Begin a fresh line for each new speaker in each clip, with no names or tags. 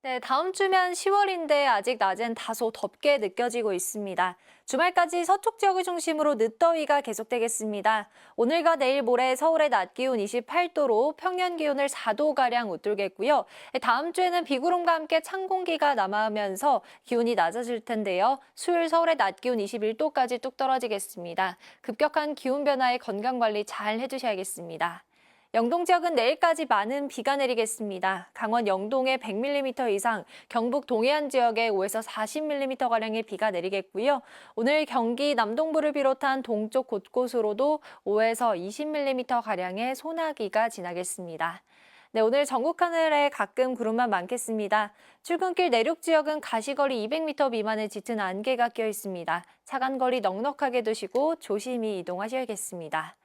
네, 다음 주면 10월인데 아직 낮엔 다소 덥게 느껴지고 있습니다. 주말까지 서쪽 지역을 중심으로 늦더위가 계속되겠습니다. 오늘과 내일 모레 서울의 낮 기온 28도로 평년 기온을 4도가량 웃돌겠고요. 다음 주에는 비구름과 함께 찬 공기가 남아오면서 기온이 낮아질 텐데요. 수요일 서울의 낮 기온 21도까지 뚝 떨어지겠습니다. 급격한 기온 변화에 건강관리 잘 해주셔야겠습니다. 영동 지역은 내일까지 많은 비가 내리겠습니다. 강원 영동에 100mm 이상, 경북 동해안 지역에 5에서 40mm가량의 비가 내리겠고요. 오늘 경기 남동부를 비롯한 동쪽 곳곳으로도 5에서 20mm가량의 소나기가 지나겠습니다. 네, 오늘 전국 하늘에 가끔 구름만 많겠습니다. 출근길 내륙 지역은 가시거리 200m 미만의 짙은 안개가 껴 있습니다. 차간거리 넉넉하게 두시고 조심히 이동하셔야겠습니다.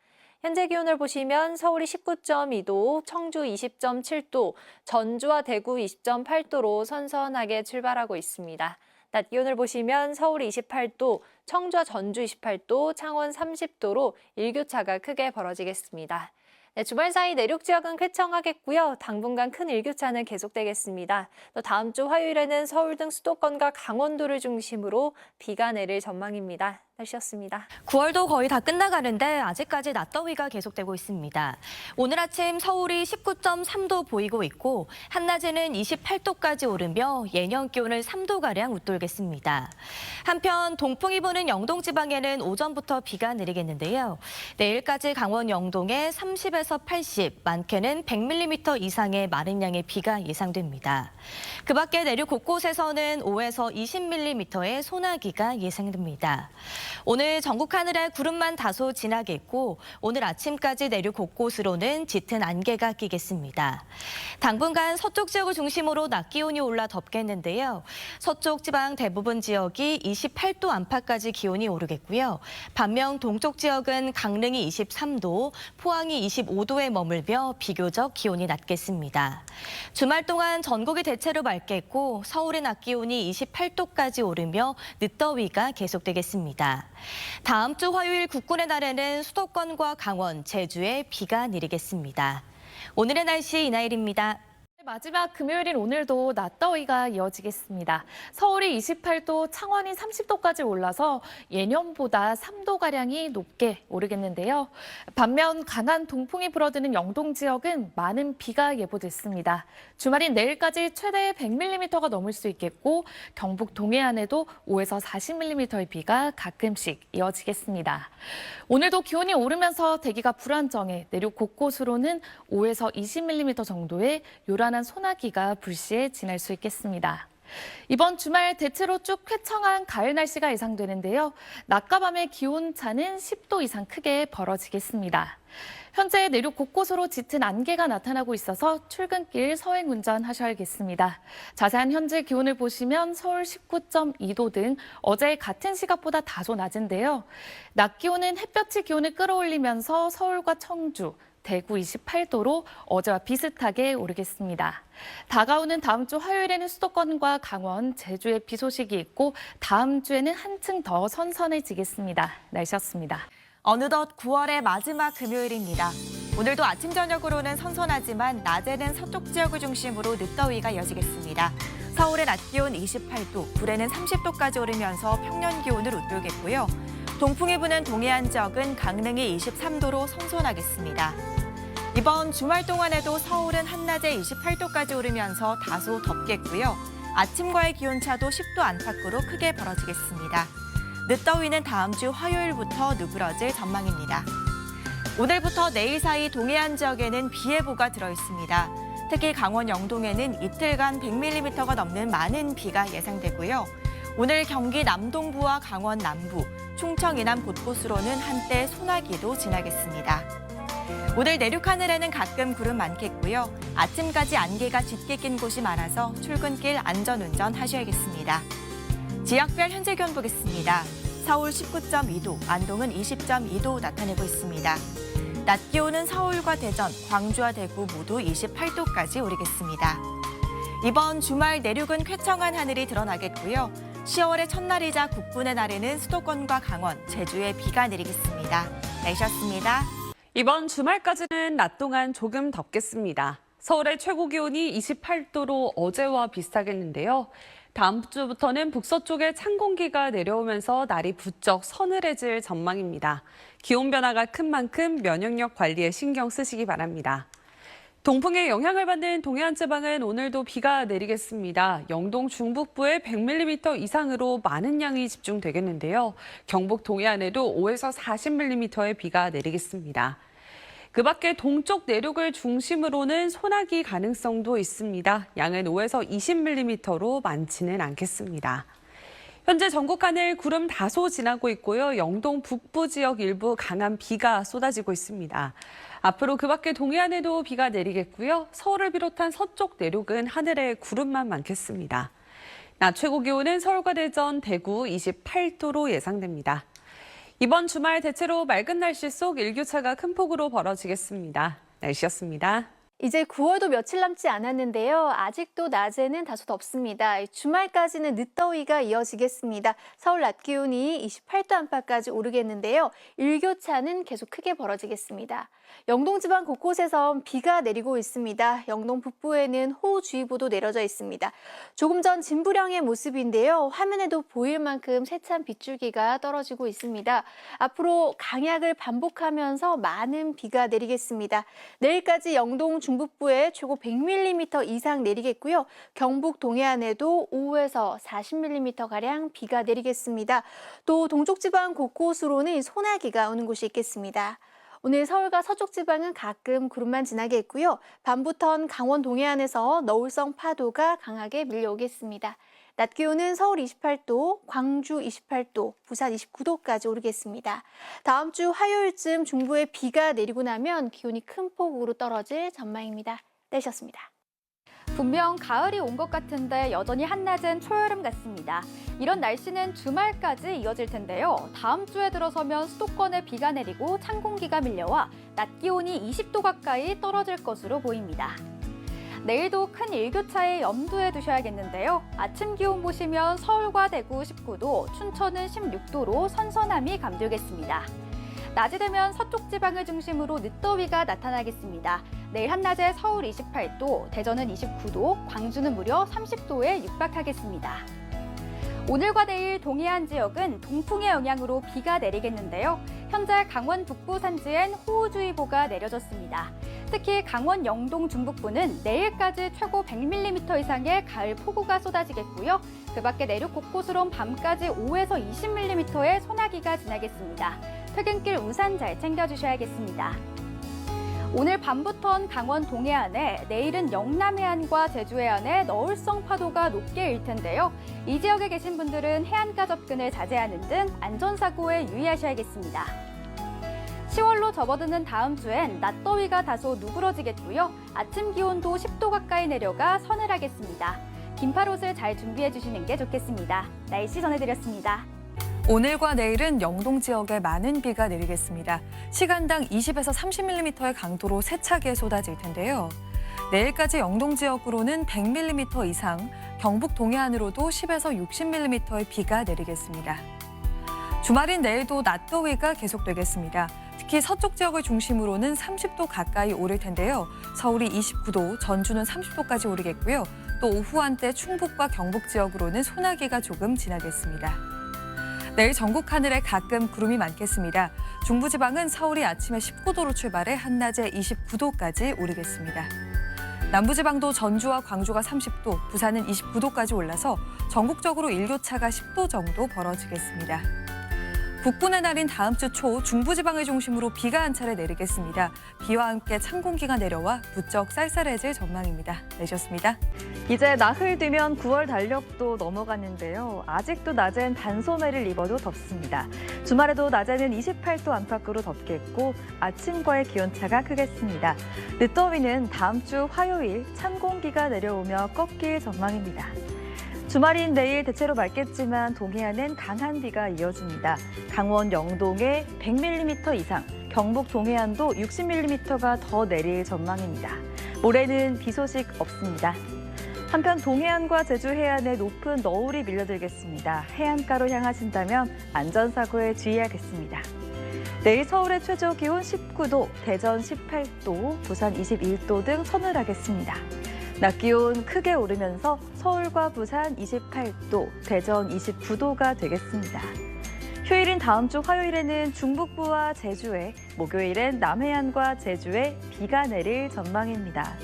현재 기온을 보시면 서울이 19.2도, 청주 20.7도, 전주와 대구 20.8도로 선선하게 출발하고 있습니다. 낮 기온을 보시면 서울이 28도, 청주와 전주 28도, 창원 30도로 일교차가 크게 벌어지겠습니다. 네, 주말 사이 내륙 지역은 쾌청하겠고요. 당분간 큰 일교차는 계속되겠습니다. 또 다음 주 화요일에는 서울 등 수도권과 강원도를 중심으로 비가 내릴 전망입니다. 날씨였습니다.
9월도 거의 다 끝나가는데 아직까지 낮더위가 계속되고 있습니다. 오늘 아침 서울이 19.3도 보이고 있고 한낮에는 28도까지 오르며 예년 기온을 3도가량 웃돌겠습니다. 한편 동풍이 부는 영동 지방에는 오전부터 비가 내리겠는데요. 내일까지 강원 영동에 30에서 80, 많게는 100mm 이상의 마른 양의 비가 예상됩니다. 그 밖에 내륙 곳곳에서는 5에서 20mm의 소나기가 예상됩니다. 오늘 전국 하늘에 구름만 다소 지나겠고 오늘 아침까지 내륙 곳곳으로는 짙은 안개가 끼겠습니다. 당분간 서쪽 지역을 중심으로 낮 기온이 올라 덥겠는데요. 서쪽 지방 대부분 지역이 28도 안팎까지 기온이 오르겠고요. 반면 동쪽 지역은 강릉이 23도, 포항이 25도에 머물며 비교적 기온이 낮겠습니다. 주말 동안 전국이 대체로 맑겠고 서울의 낮 기온이 28도까지 오르며 늦더위가 계속되겠습니다. 다음 주 화요일 국군의 날에는 수도권과 강원, 제주에 비가 내리겠습니다. 오늘의 날씨 이나일입니다.
마지막 금요일인 오늘도 낮더위가 이어지겠습니다. 서울이 28도, 창원이 30도까지 올라서 예년보다 3도가량이 높게 오르겠는데요. 반면 강한 동풍이 불어드는 영동 지역은 많은 비가 예보됐습니다. 주말인 내일까지 최대 100mm가 넘을 수 있겠고 경북 동해안에도 5에서 40mm의 비가 가끔씩 이어지겠습니다. 오늘도 기온이 오르면서 대기가 불안정해 내륙 곳곳으로는 5에서 20mm 정도의 요란한 소나기가 불시에 지날 수 있겠습니다. 이번 주말 대체로 쭉 쾌청한 가을 날씨가 예상되는데요. 낮과 밤의 기온차는 10도 이상 크게 벌어지겠습니다. 현재 내륙 곳곳으로 짙은 안개가 나타나고 있어서 출근길 서행 운전하셔야겠습니다. 자세한 현재 기온을 보시면 서울 19.2도 등 어제 같은 시각보다 다소 낮은데요. 낮 기온은 햇볕이 기온을 끌어올리면서 서울과 청주, 대구 28도로 어제와 비슷하게 오르겠습니다. 다가오는 다음 주 화요일에는 수도권과 강원, 제주에 비 소식이 있고 다음 주에는 한층 더 선선해지겠습니다. 날씨였습니다.
어느덧 9월의 마지막 금요일입니다. 오늘도 아침 저녁으로는 선선하지만 낮에는 서쪽 지역을 중심으로 늦더위가 이어지겠습니다. 서울의 낮 기온 28도, 불에는 30도까지 오르면서 평년 기온을 웃돌겠고요. 동풍이 부는 동해안 지역은 강릉이 23도로 선선하겠습니다. 이번 주말 동안에도 서울은 한낮에 28도까지 오르면서 다소 덥겠고요. 아침과의 기온차도 10도 안팎으로 크게 벌어지겠습니다. 늦더위는 다음 주 화요일부터 누그러질 전망입니다. 오늘부터 내일 사이 동해안 지역에는 비 예보가 들어있습니다. 특히 강원 영동에는 이틀간 100mm가 넘는 많은 비가 예상되고요. 오늘 경기 남동부와 강원 남부, 충청 이남 곳곳으로는 한때 소나기도 지나겠습니다. 오늘 내륙 하늘에는 가끔 구름 많겠고요. 아침까지 안개가 짙게 낀 곳이 많아서 출근길 안전운전 하셔야겠습니다. 지역별 현재 기온 보겠습니다. 서울 19.2도, 안동은 20.2도 나타내고 있습니다. 낮 기온은 서울과 대전, 광주와 대구 모두 28도까지 오르겠습니다. 이번 주말 내륙은 쾌청한 하늘이 드러나겠고요. 10월의 첫날이자 국군의 날에는 수도권과 강원, 제주에 비가 내리겠습니다. 날씨였습니다.
이번 주말까지는 낮 동안 조금 덥겠습니다. 서울의 최고 기온이 28도로 어제와 비슷하겠는데요. 다음 주부터는 북서쪽에 찬 공기가 내려오면서 날이 부쩍 서늘해질 전망입니다. 기온 변화가 큰 만큼 면역력 관리에 신경 쓰시기 바랍니다. 동풍의 영향을 받는 동해안 지방은 오늘도 비가 내리겠습니다. 영동 중북부에 100mm 이상으로 많은 양이 집중되겠는데요. 경북 동해안에도 5에서 40mm의 비가 내리겠습니다. 그 밖에 동쪽 내륙을 중심으로는 소나기 가능성도 있습니다. 양은 5에서 20mm로 많지는 않겠습니다. 현재 전국 하늘 구름 다소 지나고 있고요. 영동 북부 지역 일부 강한 비가 쏟아지고 있습니다. 앞으로 그 밖에 동해안에도 비가 내리겠고요. 서울을 비롯한 서쪽 내륙은 하늘에 구름만 많겠습니다. 낮 최고 기온은 서울과 대전, 대구 28도로 예상됩니다. 이번 주말 대체로 맑은 날씨 속 일교차가 큰 폭으로 벌어지겠습니다. 날씨였습니다.
이제 9월도 며칠 남지 않았는데요. 아직도 낮에는 다소 덥습니다. 주말까지는 늦더위가 이어지겠습니다. 서울 낮 기온이 28도 안팎까지 오르겠는데요. 일교차는 계속 크게 벌어지겠습니다. 영동 지방 곳곳에선 비가 내리고 있습니다. 영동 북부에는 호우주의보도 내려져 있습니다. 조금 전 진부령의 모습인데요. 화면에도 보일 만큼 세찬 빗줄기가 떨어지고 있습니다. 앞으로 강약을 반복하면서 많은 비가 내리겠습니다. 내일까지 영동 중북부에 최고 100mm 이상 내리겠고요. 경북 동해안에도 5에서 40mm가량 비가 내리겠습니다. 또 동쪽 지방 곳곳으로는 소나기가 오는 곳이 있겠습니다. 오늘 서울과 서쪽 지방은 가끔 구름만 지나겠고요. 밤부턴 강원 동해안에서 너울성 파도가 강하게 밀려오겠습니다. 낮 기온은 서울 28도, 광주 28도, 부산 29도까지 오르겠습니다. 다음 주 화요일쯤 중부에 비가 내리고 나면 기온이 큰 폭으로 떨어질 전망입니다. 내셨습니다.
분명 가을이 온 것 같은데 여전히 한낮은 초여름 같습니다. 이런 날씨는 주말까지 이어질 텐데요. 다음 주에 들어서면 수도권에 비가 내리고 찬 공기가 밀려와 낮 기온이 20도 가까이 떨어질 것으로 보입니다. 내일도 큰 일교차에 염두에 두셔야겠는데요. 아침 기온 보시면 서울과 대구 19도, 춘천은 16도로 선선함이 감돌겠습니다. 낮이 되면 서쪽 지방을 중심으로 늦더위가 나타나겠습니다. 내일 한낮에 서울 28도, 대전은 29도, 광주는 무려 30도에 육박하겠습니다. 오늘과 내일 동해안 지역은 동풍의 영향으로 비가 내리겠는데요. 현재 강원 북부 산지엔 호우주의보가 내려졌습니다. 특히 강원 영동 중북부는 내일까지 최고 100mm 이상의 가을 폭우가 쏟아지겠고요. 그 밖에 내륙 곳곳으론 밤까지 5에서 20mm의 소나기가 지나겠습니다. 퇴근길 우산 잘 챙겨주셔야겠습니다. 오늘 밤부턴 강원 동해안에, 내일은 영남 해안과 제주 해안에 너울성 파도가 높게 일 텐데요. 이 지역에 계신 분들은 해안가 접근을 자제하는 등 안전사고에 유의하셔야겠습니다. 10월로 접어드는 다음 주엔 낮더위가 다소 누그러지겠고요. 아침 기온도 10도 가까이 내려가 서늘하겠습니다. 긴팔옷을 잘 준비해 주시는 게 좋겠습니다. 날씨 전해드렸습니다.
오늘과 내일은 영동 지역에 많은 비가 내리겠습니다. 시간당 20에서 30mm의 강도로 세차게 쏟아질 텐데요. 내일까지 영동 지역으로는 100mm 이상, 경북 동해안으로도 10에서 60mm의 비가 내리겠습니다. 주말인 내일도 낮더위가 계속되겠습니다. 특히 서쪽 지역을 중심으로는 30도 가까이 오를 텐데요. 서울이 29도, 전주는 30도까지 오르겠고요. 또 오후 한때 충북과 경북 지역으로는 소나기가 조금 지나겠습니다. 내일 전국 하늘에 가끔 구름이 많겠습니다. 중부지방은 서울이 아침에 19도로 출발해 한낮에 29도까지 오르겠습니다. 남부지방도 전주와 광주가 30도, 부산은 29도까지 올라서 전국적으로 일교차가 10도 정도 벌어지겠습니다. 국군의 날인 다음 주 초 중부지방을 중심으로 비가 한 차례 내리겠습니다. 비와 함께 찬 공기가 내려와 부쩍 쌀쌀해질 전망입니다. 내셨습니다.
이제 나흘 뒤면 9월 달력도 넘어갔는데요. 아직도 낮엔 반소매를 입어도 덥습니다. 주말에도 낮에는 28도 안팎으로 덥겠고 아침과의 기온차가 크겠습니다. 늦더위는 다음 주 화요일 찬 공기가 내려오며 꺾일 전망입니다. 주말인 내일 대체로 맑겠지만 동해안은 강한 비가 이어집니다. 강원 영동에 100mm 이상, 경북 동해안도 60mm가 더 내릴 전망입니다. 모레는 비 소식 없습니다. 한편 동해안과 제주 해안에 높은 너울이 밀려들겠습니다. 해안가로 향하신다면 안전사고에 주의하겠습니다. 내일 서울의 최저 기온 19도, 대전 18도, 부산 21도 등 서늘하겠습니다. 낮 기온 크게 오르면서 서울과 부산 28도, 대전 29도가 되겠습니다. 휴일인 다음 주 화요일에는 중북부와 제주에, 목요일엔 남해안과 제주에 비가 내릴 전망입니다.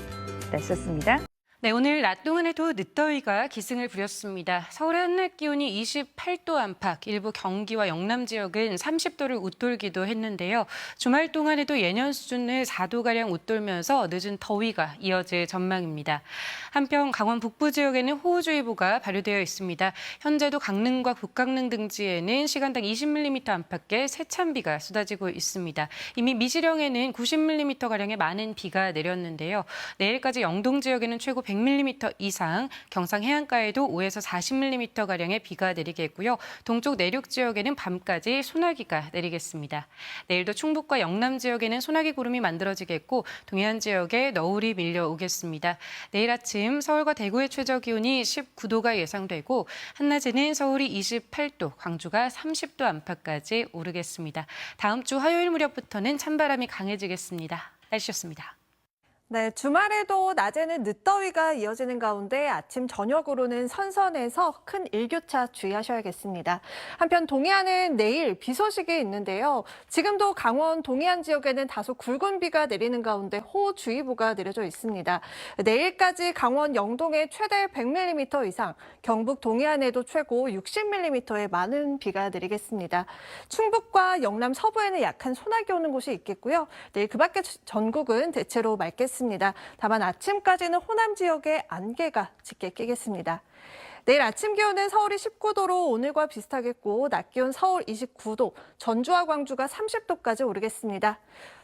날씨였습니다.
네, 오늘 낮 동안에도 늦더위가 기승을 부렸습니다. 서울의 한낮 기온이 28도 안팎, 일부 경기와 영남 지역은 30도를 웃돌기도 했는데요. 주말 동안에도 예년 수준을 4도가량 웃돌면서 늦은 더위가 이어질 전망입니다. 한편 강원 북부 지역에는 호우주의보가 발효되어 있습니다. 현재도 강릉과 북강릉 등지에는 시간당 20mm 안팎의 세찬비가 쏟아지고 있습니다. 이미 미시령에는 90mm가량의 많은 비가 내렸는데요. 내일까지 영동 지역에는 최고 100mm 이상, 경상 해안가에도 5에서 40mm가량의 비가 내리겠고요. 동쪽 내륙 지역에는 밤까지 소나기가 내리겠습니다. 내일도 충북과 영남 지역에는 소나기 구름이 만들어지겠고 동해안 지역에 너울이 밀려오겠습니다. 내일 아침 서울과 대구의 최저 기온이 19도가 예상되고 한낮에는 서울이 28도, 광주가 30도 안팎까지 오르겠습니다. 다음 주 화요일 무렵부터는 찬바람이 강해지겠습니다. 날씨였습니다.
네, 주말에도 낮에는 늦더위가 이어지는 가운데 아침 저녁으로는 선선해서 큰 일교차 주의하셔야겠습니다. 한편 동해안은 내일 비 소식이 있는데요. 지금도 강원 동해안 지역에는 다소 굵은 비가 내리는 가운데 호우주의보가 내려져 있습니다. 내일까지 강원 영동에 최대 100mm 이상, 경북 동해안에도 최고 60mm의 많은 비가 내리겠습니다. 충북과 영남 서부에는 약한 소나기 오는 곳이 있겠고요. 내일 그 밖에 전국은 대체로 맑겠습니다. 다만 아침까지는 호남 지역에 안개가 짙게 끼겠습니다. 내일 아침 기온은 서울이 19도로 오늘과 비슷하겠고 낮 기온 서울 29도, 전주와 광주가 30도까지 오르겠습니다.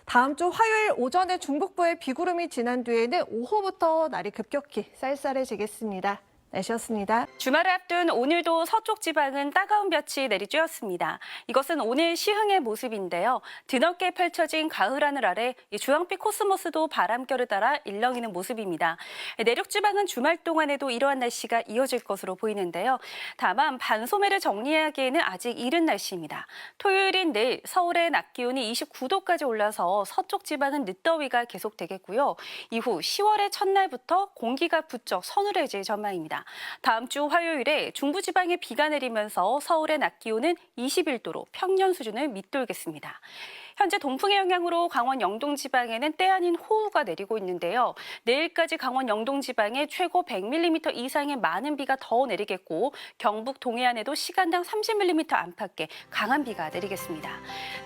다음 주 화요일 오전에 중북부에 비구름이 지난 뒤에는 오후부터 날이 급격히 쌀쌀해지겠습니다. 날씨였습니다.
주말을 앞둔 오늘도 서쪽 지방은 따가운 볕이 내리쬐었습니다. 이것은 오늘 시흥의 모습인데요. 드넓게 펼쳐진 가을 하늘 아래 주황빛 코스모스도 바람결을 따라 일렁이는 모습입니다. 내륙 지방은 주말 동안에도 이러한 날씨가 이어질 것으로 보이는데요. 다만 반소매를 정리하기에는 아직 이른 날씨입니다. 토요일인 내일 서울의 낮 기온이 29도까지 올라서 서쪽 지방은 늦더위가 계속되겠고요. 이후 10월의 첫날부터 공기가 부쩍 서늘해질 전망입니다. 다음 주 화요일에 중부지방에 비가 내리면서 서울의 낮 기온은 21도로 평년 수준을 밑돌겠습니다. 현재 동풍의 영향으로 강원 영동 지방에는 때 아닌 호우가 내리고 있는데요. 내일까지 강원 영동 지방에 최고 100mm 이상의 많은 비가 더 내리겠고 경북 동해안에도 시간당 30mm 안팎의 강한 비가 내리겠습니다.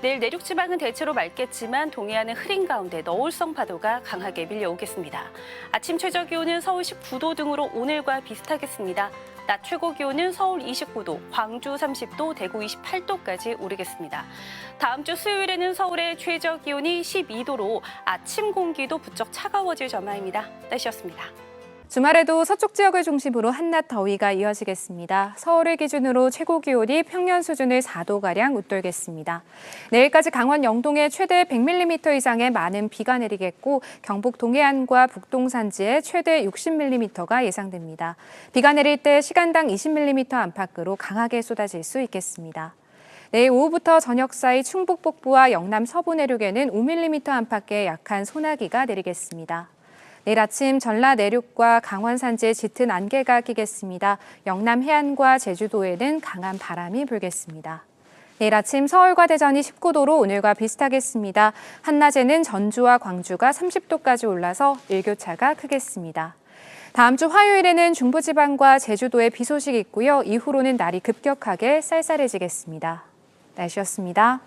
내일 내륙 지방은 대체로 맑겠지만 동해안은 흐린 가운데 너울성 파도가 강하게 밀려오겠습니다. 아침 최저 기온은 서울 19도 등으로 오늘과 비슷하겠습니다. 낮 최고 기온은 서울 29도, 광주 30도, 대구 28도까지 오르겠습니다. 다음 주 수요일에는 서울의 최저 기온이 12도로 아침 공기도 부쩍 차가워질 전망입니다. 날씨였습니다.
주말에도 서쪽 지역을 중심으로 한낮 더위가 이어지겠습니다. 서울을 기준으로 최고 기온이 평년 수준을 4도가량 웃돌겠습니다. 내일까지 강원 영동에 최대 100mm 이상의 많은 비가 내리겠고 경북 동해안과 북동 산지에 최대 60mm가 예상됩니다. 비가 내릴 때 시간당 20mm 안팎으로 강하게 쏟아질 수 있겠습니다. 내일 오후부터 저녁 사이 충북 북부와 영남 서부 내륙에는 5mm 안팎의 약한 소나기가 내리겠습니다. 내일 아침 전라 내륙과 강원 산지에 짙은 안개가 끼겠습니다. 영남 해안과 제주도에는 강한 바람이 불겠습니다. 내일 아침 서울과 대전이 19도로 오늘과 비슷하겠습니다. 한낮에는 전주와 광주가 30도까지 올라서 일교차가 크겠습니다. 다음 주 화요일에는 중부지방과 제주도에 비 소식이 있고요. 이후로는 날이 급격하게 쌀쌀해지겠습니다. 날씨였습니다.